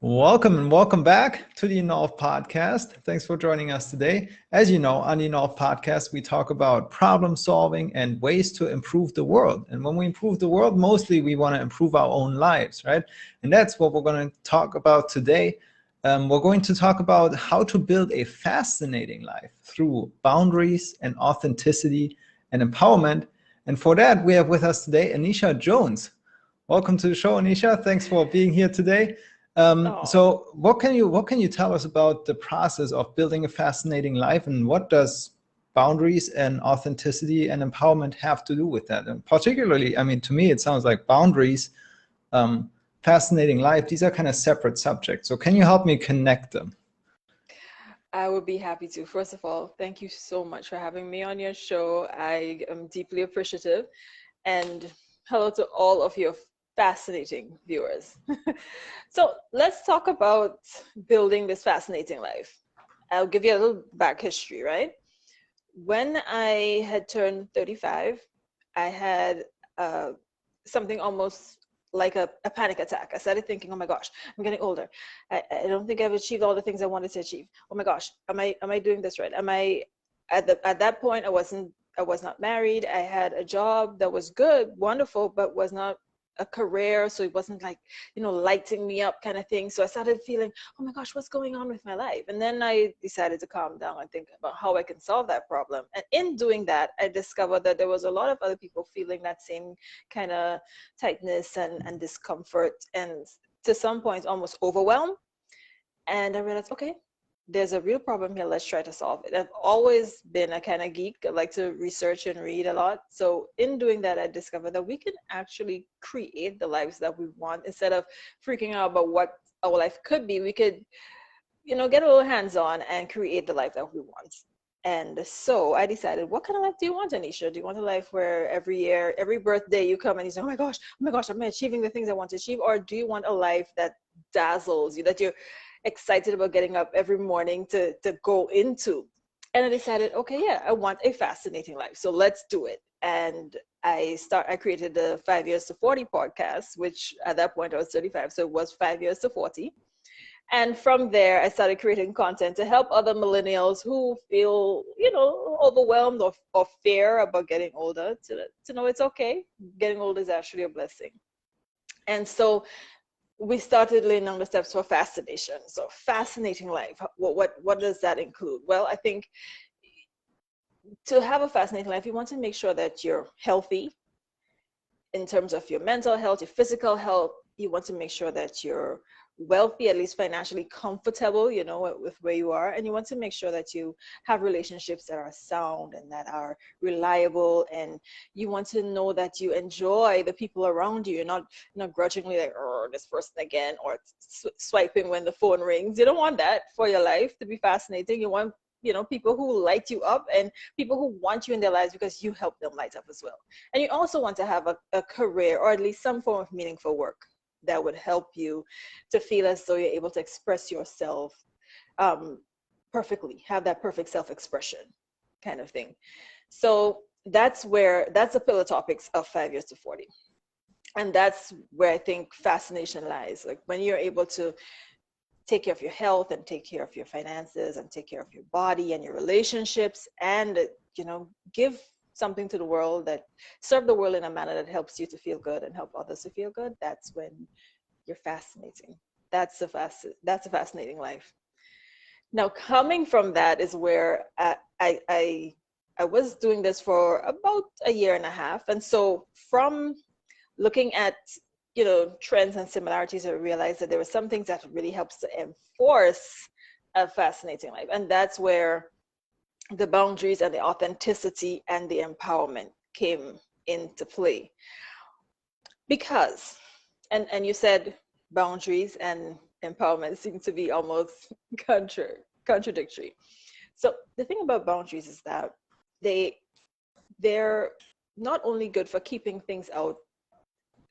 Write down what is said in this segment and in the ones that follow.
Welcome and welcome back to the Evolve podcast. Thanks for joining us today. As you know, on the Evolve podcast, we talk about problem solving and ways to improve the world. And when we improve the world, mostly we want to improve our own lives, right? And that's what we're going to talk about today. We're going to talk about how to build a fascinating life through boundaries and authenticity and empowerment. And for that, we have with us today Annisha Jones. Welcome to the show, Annisha. Thanks for being here today. So what can you tell us about the process of building a fascinating life, and what does boundaries and authenticity and empowerment have to do with that? And particularly, I mean, to me, it sounds like boundaries, fascinating life, these are kind of separate subjects. So can you help me connect them? I would be happy to. First of all, thank you so much for having me on your show. I am deeply appreciative. And hello to all of your fascinating viewers. So let's talk about building this fascinating life. I'll give you a little back history, right? When I had turned 35, I had something almost like a panic attack. I started thinking, oh my gosh, I'm getting older. I don't think I've achieved all the things I wanted to achieve. Oh my gosh, am I doing this right? Am I at that point I was not married. I had a job that was good, wonderful, but was not a career. So it wasn't like, lighting me up kind of thing. So I started feeling, oh my gosh, what's going on with my life? And then I decided to calm down and think about how I can solve that problem. And in doing that, I discovered that there was a lot of other people feeling that same kind of tightness and discomfort, and to some points almost overwhelmed. And I realized, okay, there's a real problem here. Let's try to solve it. I've always been a kind of geek. I like to research and read a lot. So in doing that, I discovered that we can actually create the lives that we want instead of freaking out about what our life could be. We could, get a little hands-on and create the life that we want. And so I decided, what kind of life do you want, Annisha? Do you want a life where every year, every birthday you come and you say, oh my gosh, am I achieving the things I want to achieve? Or do you want a life that dazzles you, that you're excited about getting up every morning to go into? And I decided, okay, yeah, I want a fascinating life. So let's do it. And I created the 5 years to 40 podcast, which at that point I was 35. So it was 5 years to 40. And from there, I started creating content to help other millennials who feel, overwhelmed or fear about getting older to know it's okay. Getting older is actually a blessing. And so we started laying down the steps for fascination. So fascinating life, what does that include? Well, I think to have a fascinating life, you want to make sure that you're healthy in terms of your mental health, your physical health. You want to make sure that you're wealthy, at least financially comfortable, with where you are. And you want to make sure that you have relationships that are sound and that are reliable. And you want to know that you enjoy the people around you. You're not, grudgingly like, oh, this person again, or swiping when the phone rings. You don't want that for your life to be fascinating. You want people who light you up and people who want you in their lives because you help them light up as well. And you also want to have a career, or at least some form of meaningful work that would help you to feel as though you're able to express yourself perfectly, have that perfect self-expression kind of thing. So that's the pillar topics of 5 years to 40. And that's where I think fascination lies. Like when you're able to take care of your health and take care of your finances and take care of your body and your relationships, and give something to the world, that serve the world in a manner that helps you to feel good and help others to feel good, that's when you're fascinating. That's a fascinating life. Now, coming from that is where I was doing this for about a year and a half. And so from looking at trends and similarities, I realized that there were some things that really helps to enforce a fascinating life. And that's where the boundaries and the authenticity and the empowerment came into play. Because, and you said boundaries and empowerment seem to be almost contradictory. So the thing about boundaries is that they're not only good for keeping things out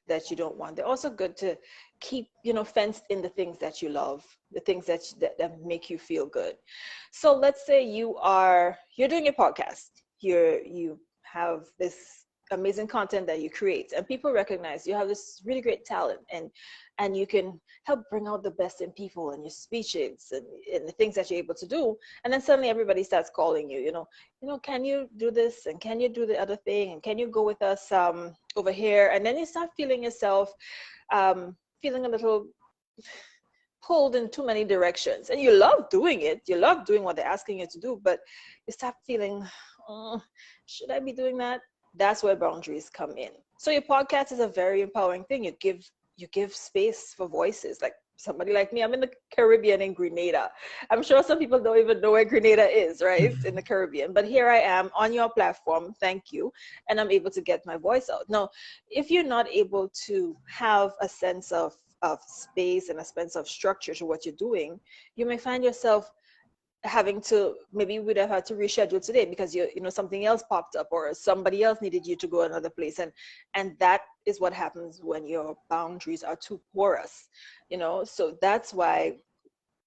that you don't want, they're also good to keep fenced in the things that you love, the things that make you feel good. So let's say you're doing a podcast, you have this amazing content that you create, and people recognize you have this really great talent, and you can help bring out the best in people and your speeches and the things that you're able to do, and then suddenly everybody starts calling you, can you do this, and can you do the other thing, and can you go with us over here, and then you start feeling yourself feeling a little pulled in too many directions, and you love doing it, you love doing what they're asking you to do, but you start feeling, oh, should I be doing that? That's where boundaries come in. So your podcast is a very empowering thing. You give space for voices, like somebody like me. I'm in the Caribbean, in Grenada. I'm sure some people don't even know where Grenada is, right? In the Caribbean. But here I am on your platform, thank you, and I'm able to get my voice out. Now, if you're not able to have a sense of space and a sense of structure to what you're doing, you may find yourself having to, maybe you would have had to reschedule today because something else popped up, or somebody else needed you to go another place, and that is what happens when your boundaries are too porous. So that's why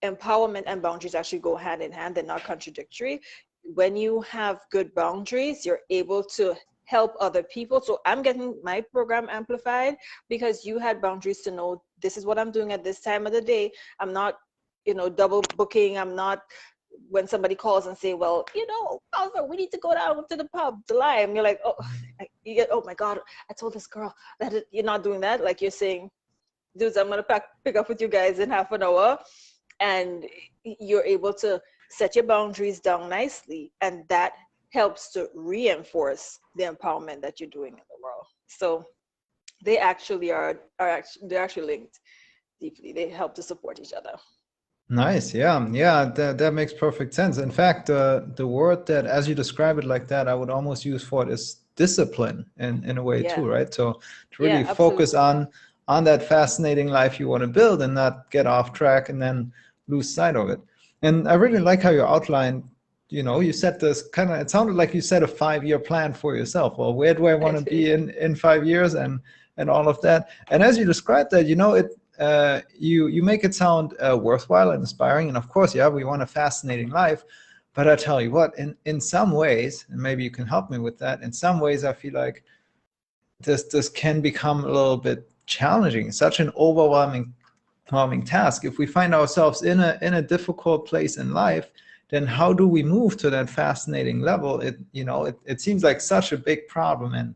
empowerment and boundaries actually go hand in hand. They're not contradictory. When you have good boundaries, you're able to help other people. So I'm getting my program amplified because you had boundaries to know, this is what I'm doing at this time of the day. I'm not double booking. I'm not, when somebody calls and say, well, Oliver, we need to go down to the pub to Lime. You're like, oh my God, I told this girl that you're not doing that. Like, you're saying, dudes, I'm going to pick up with you guys in half an hour. And you're able to set your boundaries down nicely. And that helps to reinforce the empowerment that you're doing in the world. So they actually they're actually linked deeply. They help to support each other. Nice. Yeah. That makes perfect sense. In fact, the word that, as you describe it like that, I would almost use for it is discipline in a way too, right? So to really focus on that fascinating life you want to build and not get off track and then lose sight of it. And I really like how you outlined, you set this it sounded like you set a 5-year plan for yourself. Well, where do I want to be in 5 years and all of that. And as you described that, you make it sound worthwhile and inspiring. And of course, we want a fascinating life. But I tell you what, in some ways, and maybe you can help me with that, in some ways I feel like this can become a little bit challenging, such an overwhelming task. If we find ourselves in a difficult place in life, then how do we move to that fascinating level? It seems like such a big problem. And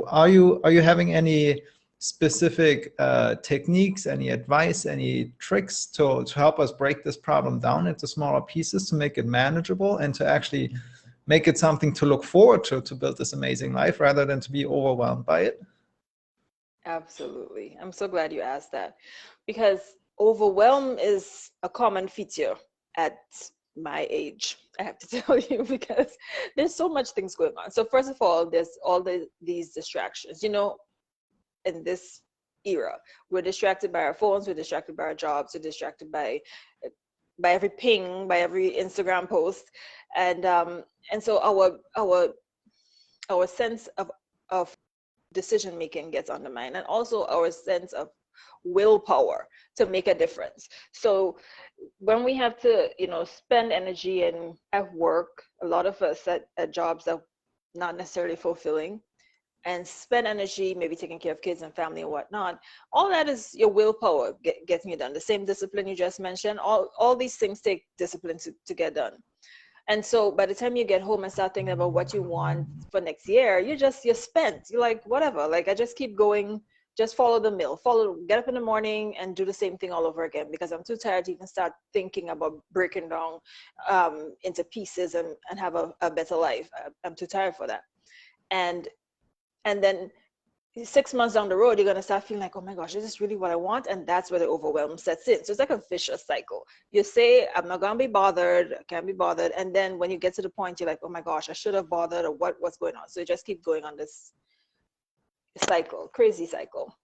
are you having any specific techniques, any advice, any tricks to help us break this problem down into smaller pieces to make it manageable and to actually make it something to look forward to build this amazing life rather than to be overwhelmed by it? Absolutely. I'm so glad you asked that, because overwhelm is a common feature at my age, I have to tell you, because there's so much things going on. So first of all, there's all these distractions. In this era, we're distracted by our phones, we're distracted by our jobs, we're distracted by every ping, by every Instagram post, and so our sense of decision making gets undermined, and also our sense of willpower to make a difference. So when we have to spend energy at work, a lot of us at jobs that are not necessarily fulfilling, and spend energy maybe taking care of kids and family and whatnot, all that is your willpower getting it done. The same discipline you just mentioned, all these things take discipline to get done. And so by the time you get home and start thinking about what you want for next year, you're spent. You're like, whatever, like I just keep going, just follow the mill, get up in the morning and do the same thing all over again, because I'm too tired to even start thinking about breaking down into pieces and have a better life. I'm too tired for that. And then 6 months down the road, you're going to start feeling like, oh my gosh, is this really what I want? And that's where the overwhelm sets in. So it's like a vicious cycle. You say, I'm not going to be bothered, I can't be bothered. And then when you get to the point, you're like, oh my gosh, I should have bothered, or what's going on? So you just keep going on this cycle, crazy cycle.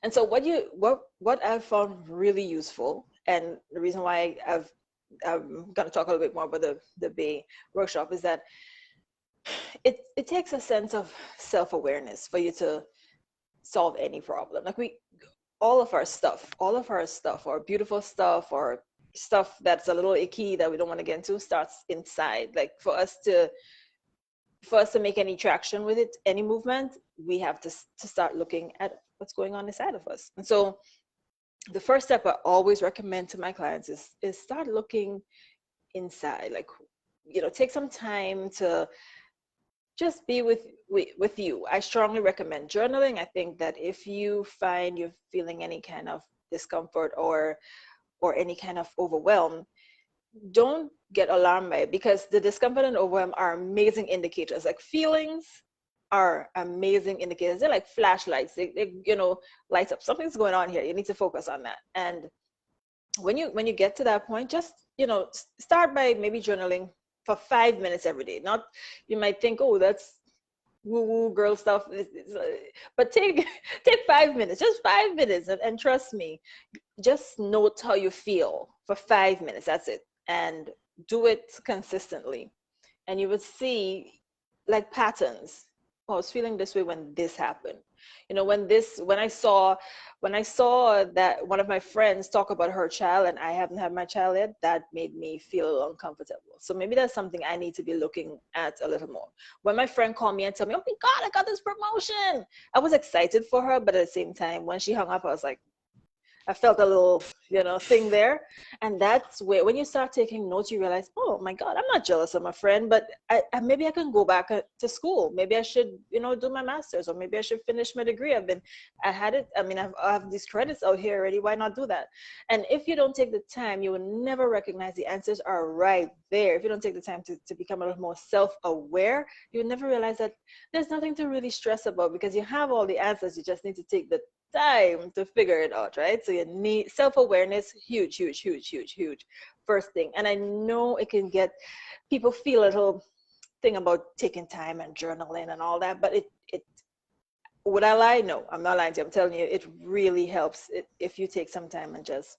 And so what I've found really useful, and the reason why I'm going to talk a little bit more about the Bay workshop, is that it takes a sense of self-awareness for you to solve any problem. Like all of our stuff, our beautiful stuff, or stuff that's a little icky that we don't want to get into, starts inside. Like for us to for us to make any traction with it, any movement, we have to start looking at what's going on inside of us. And so the first step I always recommend to my clients is start looking inside. Like, take some time to just be with you. I strongly recommend journaling. I think that if you find you're feeling any kind of discomfort or any kind of overwhelm, don't get alarmed by it, because the discomfort and overwhelm are amazing indicators. Like, feelings are amazing indicators. They're like flashlights. They lights up. Something's going on here. You need to focus on that. And when you get to that point, just start by maybe journaling for 5 minutes every day. Not, you might think, oh, that's woo-woo girl stuff, but take 5 minutes, just 5 minutes, and trust me, just note how you feel for 5 minutes. That's it. And do it consistently, and you would see like patterns. Oh, I was feeling this way when this happened. When I saw that one of my friends talk about her child, and I haven't had my child yet, that made me feel uncomfortable. So maybe that's something I need to be looking at a little more. When my friend called me and told me, oh my God, I got this promotion, I was excited for her, but at the same time, when she hung up, I was like, I felt a little, thing there. And that's where, when you start taking notes, you realize, oh my God, I'm not jealous of my friend, but maybe I can go back to school. Maybe I should, do my master's, or maybe I should finish my degree. I have these credits out here already. Why not do that? And if you don't take the time, you will never recognize the answers are right there. If you don't take the time to become a little more self-aware, you will never realize that there's nothing to really stress about, because you have all the answers. You just need to take the time to figure it out, right? So you need self-awareness. Huge first thing. And I know it can get people feel a little thing about taking time and journaling and all that, but it would I lie? No, I'm not lying to you. I'm telling you, it really helps if you take some time and just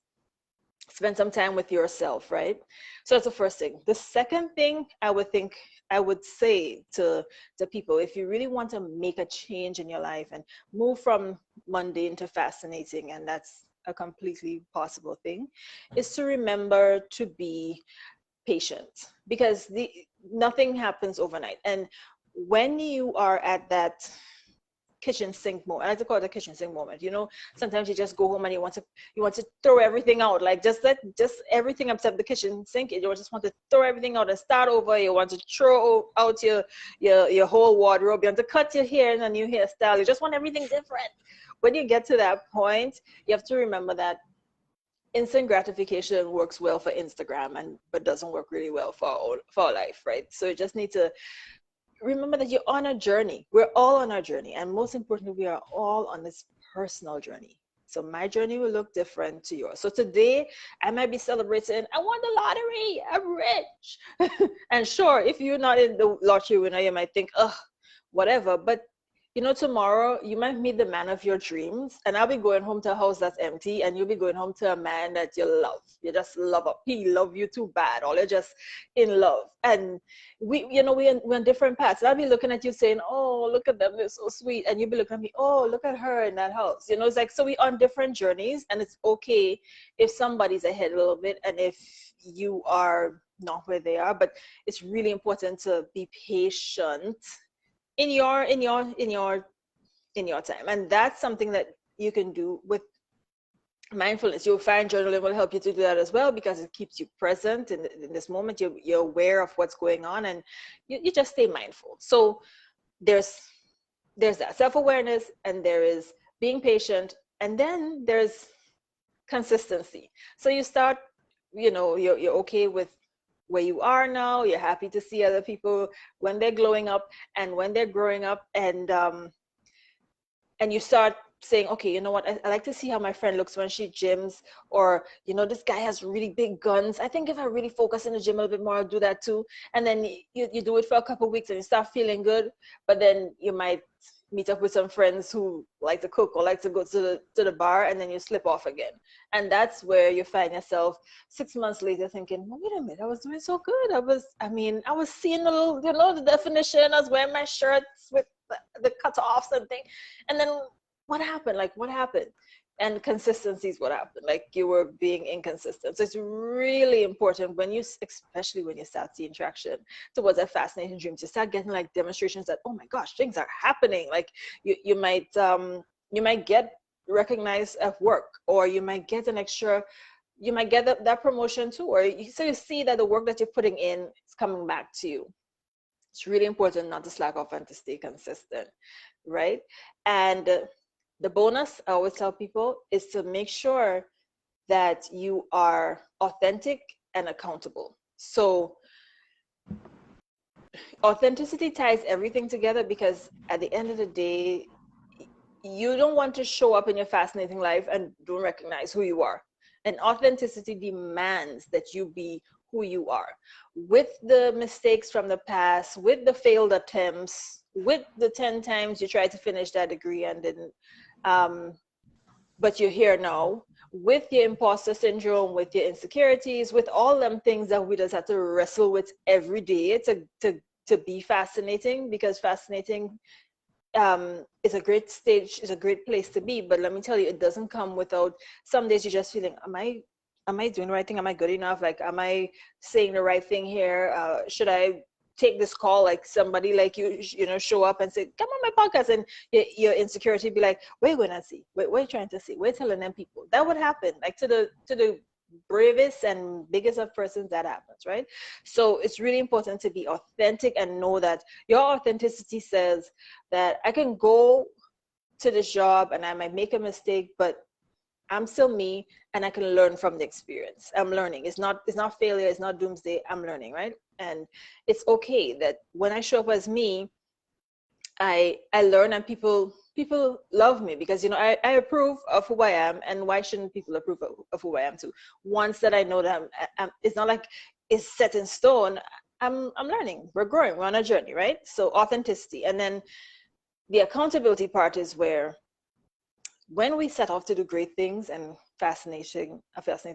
spend some time with yourself, right? So that's the first thing. The second thing I would say to people, if you really want to make a change in your life and move from mundane to fascinating, and that's a completely possible thing, is to remember to be patient, because nothing happens overnight. And when you are at that kitchen sink moment, I like to call it a kitchen sink moment. Sometimes you just go home and you want to throw everything out, like just everything except the kitchen sink. You just want to throw everything out and start over. You want to throw out your whole wardrobe. You want to cut your hair in a new hairstyle. You just want everything different. When you get to that point, you have to remember that instant gratification works well for Instagram, but doesn't work really well for our life, right? So you just need to remember that you're on a journey. We're all on our journey. And most importantly, we are all on this personal journey. So my journey will look different to yours. So today I might be celebrating, I won the lottery, I'm rich. And sure, if you're not in the lottery winner, you might think, oh, whatever. But tomorrow you might meet the man of your dreams, and I'll be going home to a house that's empty, and you'll be going home to a man that you love. You just love up. He love you too bad, or you're just in love. And we're on different paths. I'll be looking at you saying, oh, look at them, they're so sweet. And you'll be looking at me, oh, look at her in that house. It's like, so we're on different journeys, and it's okay if somebody's ahead a little bit and if you are not where they are. But it's really important to be patient in your time. And that's something that you can do with mindfulness. You'll find journaling will help you to do that as well, because it keeps you present in this moment. You're aware of what's going on, and you just stay mindful. So there's that self-awareness, and there is being patient, and then there's consistency. So you start, you're okay with where you are now. You're happy to see other people when they're glowing up and when they're growing up, and you start saying, okay, you know what, I like to see how my friend looks when she gyms, or this guy has really big guns. I think if I really focus in the gym a little bit more, I'll do that too. And then you do it for a couple of weeks and you start feeling good, but then you might meet up with some friends who like to cook or like to go to the bar, and then you slip off again. And that's where you find yourself 6 months later thinking, well, wait a minute, I was doing so good. I was seeing the little, the definition. I was wearing my shirts with the cutoffs and things. And then what happened? And consistency is what happened. Like you were being inconsistent. So it's really important when you, especially when you start seeing traction towards a fascinating dream, to start getting like demonstrations that, oh my gosh, things are happening. Like you might get recognized at work, or you might get an extra, you might get that promotion too, or so you see that the work that you're putting in is coming back to you. It's really important not to slack off and to stay consistent, right? And the bonus I always tell people is to make sure that you are authentic and accountable. So authenticity ties everything together, because at the end of the day, you don't want to show up in your fascinating life and don't recognize who you are. And authenticity demands that you be who you are, with the mistakes from the past, with the failed attempts, with the 10 times you tried to finish that degree and didn't, but you're here now, with your imposter syndrome, with your insecurities, with all them things that we just have to wrestle with every day to be fascinating. Because fascinating is a great stage, is a great place to be, but let me tell you, it doesn't come without, some days you're just feeling, am I doing the right thing? Am I good enough? Like, am I saying the right thing here? Should I take this call? Like somebody like you know, show up and say, come on my podcast, and your insecurity be like, what are you going to see? What are you trying to see? We're telling them people. That would happen. Like to the bravest and biggest of persons, that happens, right? So it's really important to be authentic and know that your authenticity says that I can go to this job and I might make a mistake, but I'm still me, and I can learn from the experience. I'm learning. It's not failure. It's not doomsday. I'm learning, right? And it's okay that when I show up as me, I learn, and people love me, because, you know, I approve of who I am, and why shouldn't people approve of who I am too? Once that I know that it's not like it's set in stone. I'm learning. We're growing. We're on a journey, right? So authenticity, and then the accountability part is where, when we set off to do great things, and a fascinating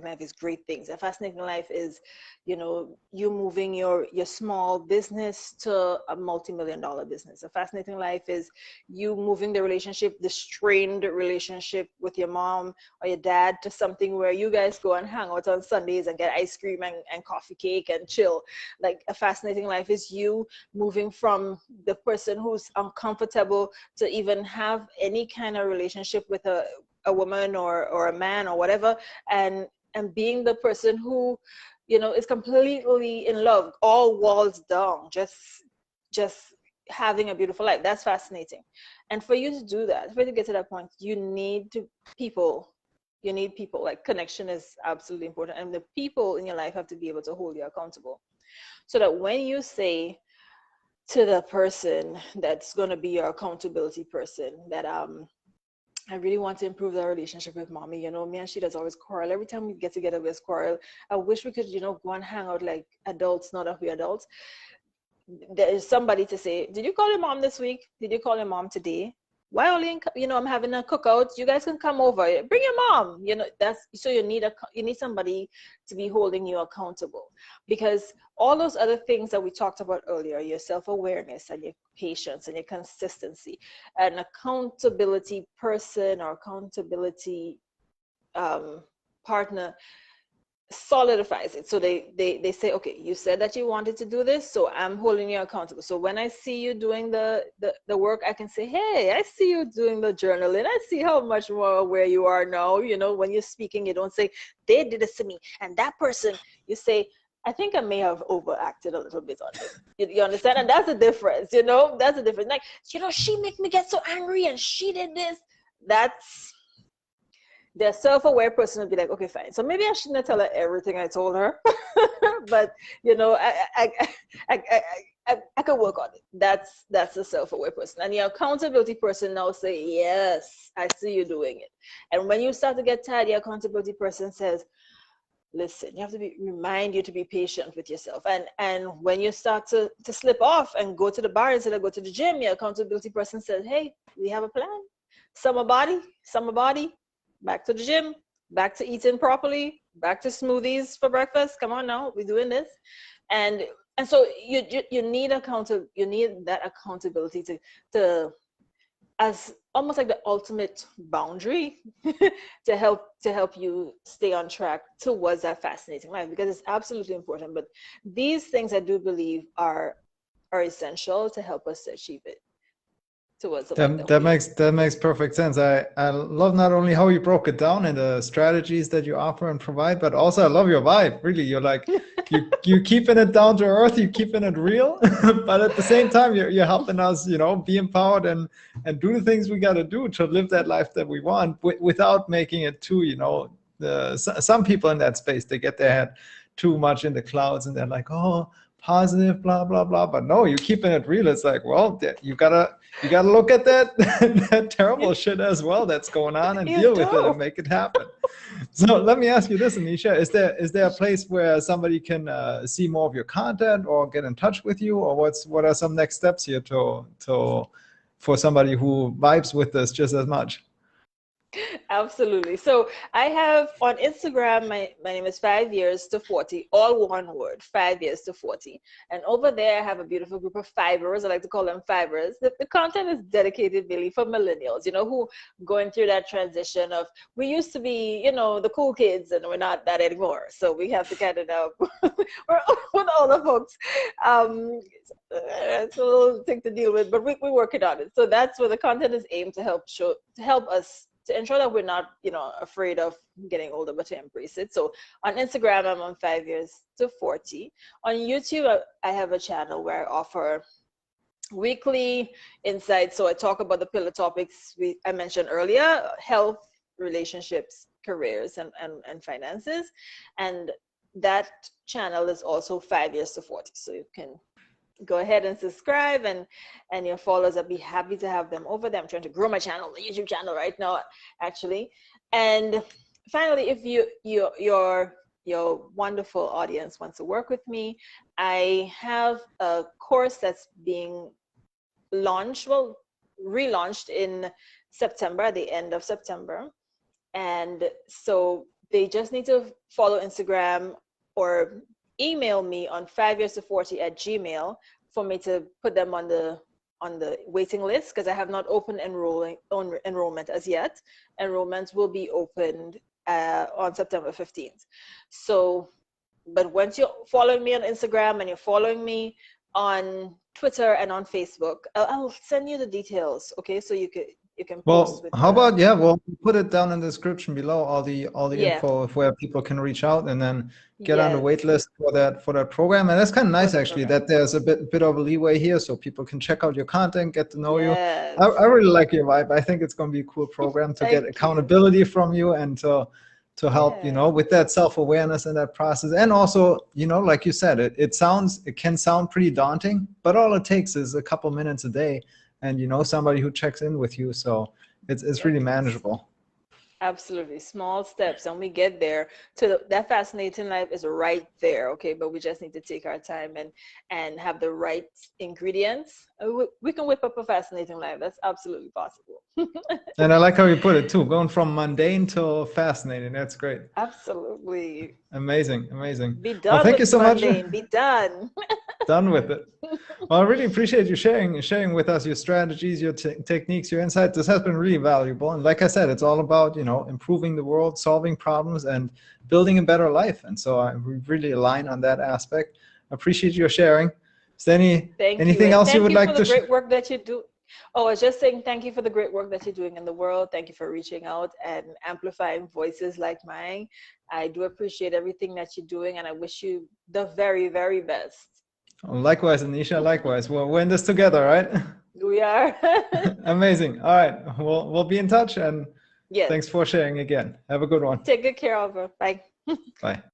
life is great things. A fascinating life is, you know, you moving your small business to a multi-million-dollar business. A fascinating life is you moving the strained relationship with your mom or your dad, to something where you guys go and hang out on Sundays and get ice cream and coffee cake and chill. Like, a fascinating life is you moving from the person who's uncomfortable to even have any kind of relationship with a woman or a man or whatever, and being the person who, you know, is completely in love, all walls down, just having a beautiful life. That's fascinating. And for you to do that, for you to get to that point, you need people. Like, connection is absolutely important, and the people in your life have to be able to hold you accountable, so that when you say to the person that's going to be your accountability person that I really want to improve our relationship with mommy. You know, me and she does always quarrel. Every time we get together, we quarrel. I wish we could, you know, go and hang out like adults, not that we're adults. There is somebody to say, did you call your mom this week? Did you call your mom today? Why only, you know, I'm having a cookout. You guys can come over. Bring your mom. You know, that's, so you need somebody to be holding you accountable, because all those other things that we talked about earlier, your self-awareness and your patience and your consistency, an accountability person or accountability partner solidifies it. So they say, okay, you said that you wanted to do this, so I'm holding you accountable. So when I see you doing the work, I can say, hey, I see you doing the journaling. I see how much more aware you are now. You know, when you're speaking, you don't say, they did this to me, and that person, you say, I think I may have overacted a little bit on it. You understand? And that's the difference, you know? That's the difference. Like, you know, she made me get so angry and she did this. That's, the self-aware person would be like, okay, fine. So maybe I shouldn't tell her everything I told her, but, you know, I could work on it. That's the self-aware person. And the accountability person now say, yes, I see you doing it. And when you start to get tired, the accountability person says, listen, you have to remind you to be patient with yourself. And when you start to slip off and go to the bar instead of go to the gym, your accountability person says, hey, we have a plan. Summer body, back to the gym, back to eating properly, back to smoothies for breakfast. Come on now, we're doing this. And so you need that accountability to as almost like the ultimate boundary to help you stay on track towards that fascinating life, because it's absolutely important. But these things I do believe are essential to help us to achieve it towards the life that we That makes perfect sense. I love not only how you broke it down and the strategies that you offer and provide, but also I love your vibe. Really, you're like you keeping it down to earth, you keeping it real, but at the same time you're helping us, be empowered and do the things we got to do to live that life that we want without making it too, some people in that space, they get their head too much in the clouds and they're like, oh, positive, blah blah blah. But no, you're keeping it real. It's like, well, you gotta look at that that terrible shit as well that's going on and deal with it and make it happen. So let me ask you this, Annisha: is there a place where somebody can see more of your content or get in touch with you, or what are some next steps here to for somebody who vibes with this just as much? Absolutely. So I have on Instagram, my name is 5 years to 40, all one word, 5 years to 40. And over there, I have a beautiful group of fibers. I like to call them fibers. The content is dedicated really for millennials, who going through that transition of, we used to be, the cool kids, and we're not that anymore. So we have to kind of now, we're with all the folks. It's a little thing to deal with, but we're working on it. So that's where the content is aimed to help us to ensure that we're not, afraid of getting older, but to embrace it. So on Instagram, I'm on 5 years to 40. On YouTube, I have a channel where I offer weekly insights. So I talk about the pillar topics I mentioned earlier: health, relationships, careers, and finances. And that channel is also 5 years to 40. So you can go ahead and subscribe, and your followers, I'd be happy to have them over there. I'm trying to grow my channel, the YouTube channel right now, actually. And finally, if your wonderful audience wants to work with me, I have a course that's being relaunched in September, at the end of September. And so they just need to follow Instagram or email me on 5years to40@gmail for me to put them on the waiting list, because I have not opened enrollment as yet. Enrollments will be opened on September 15th. So, but once you're following me on Instagram and you're following me on Twitter and on Facebook, I'll send you the details, okay? So you can post. Well, how about, we'll put it down in the description below, all the info of where people can reach out and then get on the wait list for that program. And that's kind of nice, actually, that there's a bit of a leeway here, so people can check out your content, get to know you. I really like your vibe. I think it's going to be a cool program to get accountability from you and to help, with that self-awareness in that process. And also, like you said, it can sound pretty daunting, but all it takes is a couple minutes a day and somebody who checks in with you. So it's really manageable. Absolutely. Small steps, and we get there to that fascinating life is right there. Okay. But we just need to take our time and have the right ingredients. We can whip up a fascinating life. That's absolutely possible. And I like how you put it too, going from mundane to fascinating. That's great. Absolutely. Amazing. Be done. Thank you so mundane. much. Be done. Done with it. Well, I really appreciate you sharing with us your strategies, your techniques, your insights. This has been really valuable. And like I said, it's all about, improving the world, solving problems, and building a better life. And so we really align on that aspect. I appreciate your sharing. Is there anything else you would like to share? Great work that you do. Oh, I was just saying thank you for the great work that you're doing in the world. Thank you for reaching out and amplifying voices like mine. I do appreciate everything that you're doing, and I wish you the very, very best. Likewise, Annisha, likewise. We're in this together, right? We are. Amazing. All right. We'll be in touch, and thanks for sharing again. Have a good one. Take good care of her. Bye. Bye.